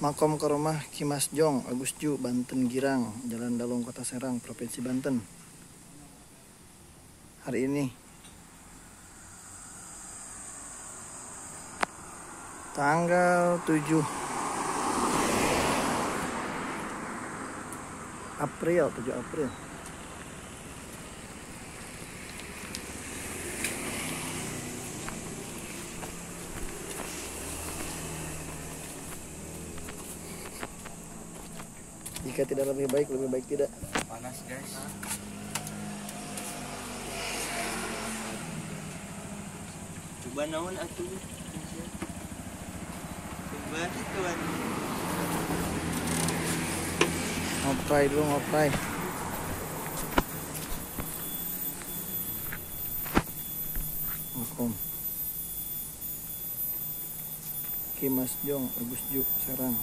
Makom Karomah Ki Mas Jong, Agus Ju, Banten Girang, Jalan Dalung, Kota Serang, Provinsi Banten. Hari ini tanggal 7 April. Jika tidak lebih baik tidak. Panas guys. Coba naon atuh. Coba tuan. Ngopray dulu, ngopray. Makom Ki Mas Jong, Agus Ju, Serang.